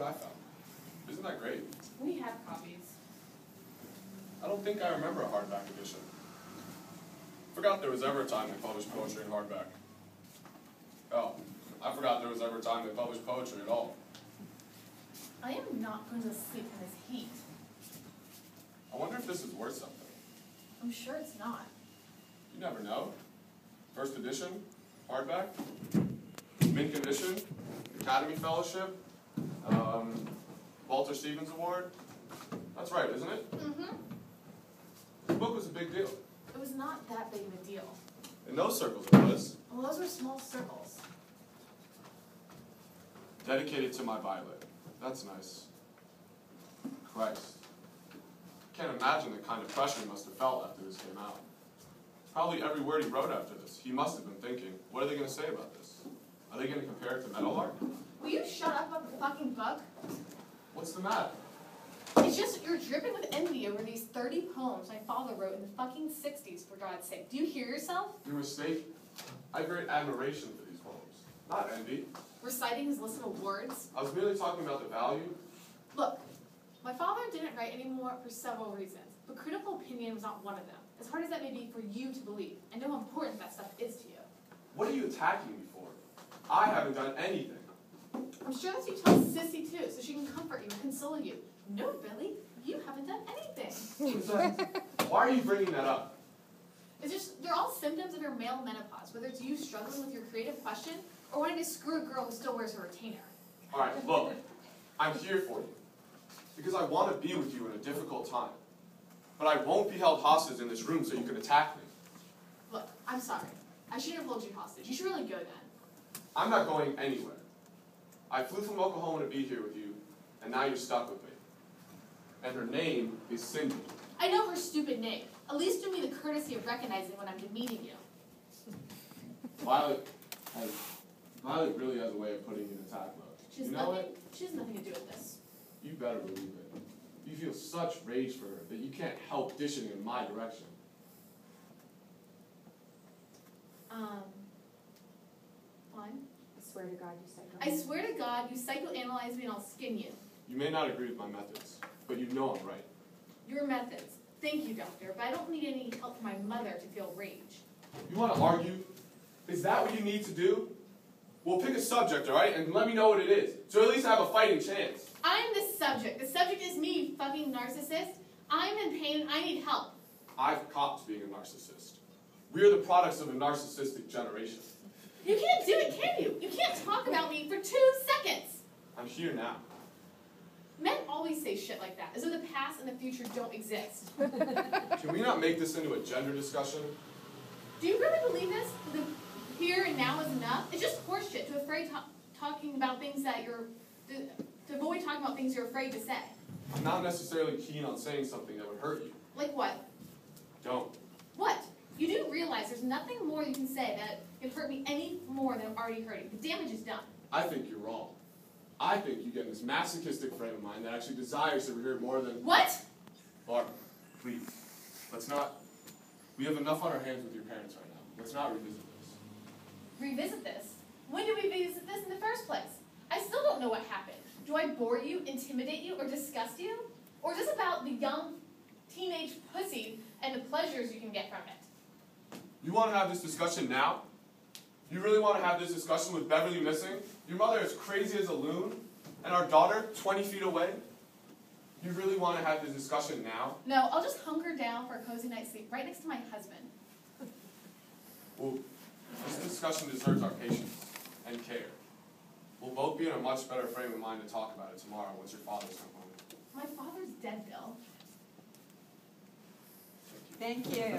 what I found. Isn't that great? We have copies. I don't think I remember a hardback edition. Forgot there was ever a time they published poetry in hardback. Oh, I forgot there was ever a time they published poetry at all. I am not going to sleep in this heat. I wonder if this is worth something. I'm sure it's not. You never know. First edition, hardback, mint condition, Academy Fellowship, Walter Stevens Award. That's right, isn't it? Mm-hmm. The book was a big deal. It was not that big of a deal. In those circles it was. Well, those were small circles. Dedicated to my Violet. That's nice. Christ. Can't imagine the kind of pressure he must have felt after this came out. Probably every word he wrote after this, he must have been thinking, what are they going to say about this? Are they going to compare it to Meadowlark? Will you shut up about the fucking book? What's the matter? It's just, you're dripping with envy over these 30 poems my father wrote in the fucking 60s, for God's sake. Do you hear yourself? You're mistaken. I have great admiration for these poems. Not envy. Reciting his list of words? I was merely talking about the value. Look, my father didn't write anymore for several reasons, but critical opinion was not one of them. As hard as that may be for you to believe, I know how important that stuff is to you. What are you attacking me for? I haven't done anything. I'm sure that's you tell Sissy too, so she can comfort you and console you. No, Billy, you haven't done anything. Why are you bringing that up? It's just, they're all symptoms of your male menopause, whether it's you struggling with your creative question or wanting to screw a girl who still wears her retainer. Alright, look, I'm here for you. Because I want to be with you in a difficult time. But I won't be held hostage in this room so you can attack me. Look, I'm sorry. I shouldn't have held you hostage. You should really go then. I'm not going anywhere. I flew from Oklahoma to be here with you, and now you're stuck with me. And her name is Cindy. I know her stupid name. At least do me the courtesy of recognizing when I'm demeaning you. Violet really has a way of putting you in attack mode. You know it? She has nothing to do with this. You better believe it. You feel such rage for her that you can't help dishing in my direction. Fine. I swear to God you psycho. I swear to God, you psychoanalyze me and I'll skin you. You may not agree with my methods, but you know I'm right. Your methods. Thank you, Doctor, but I don't need any help from my mother to feel rage. You want to argue? Is that what you need to do? Well, pick a subject, alright, and let me know what it is, so at least I have a fighting chance. I'm the subject. The subject is me, you fucking narcissist. I'm in pain and I need help. I've copped being a narcissist. We're the products of a narcissistic generation. You can't do it, can you? You can't talk about me for 2 seconds. I'm here now. Men always say shit like that, as though the past and the future don't exist. Can we not make this into a gender discussion? Do you really believe this? The here and now is enough? It's just horseshit to talking about things that to avoid talking about things you're afraid to say. I'm not necessarily keen on saying something that would hurt you. Like what? Don't. What? You do realize there's nothing more you can say that can hurt me any more than I'm already hurting. The damage is done. I think you're wrong. I think you get in this masochistic frame of mind that actually desires to hear more than... What? Barbara, please. Let's not... We have enough on our hands with your parents right now. Let's not revisit this. Revisit this? When did we revisit this in the first place? I still don't know what happened. Do I bore you, intimidate you, or disgust you? Or is this about the young teenage pussy and the pleasures you can get from it? You want to have this discussion now? You really want to have this discussion with Beverly missing? Your mother is crazy as a loon? And our daughter 20 feet away? You really want to have this discussion now? No, I'll just hunker down for a cozy night's sleep right next to my husband. Well, this discussion deserves our patience and care. We'll both be in a much better frame of mind to talk about it tomorrow once your father's come home. My father's dead, Bill. Thank you.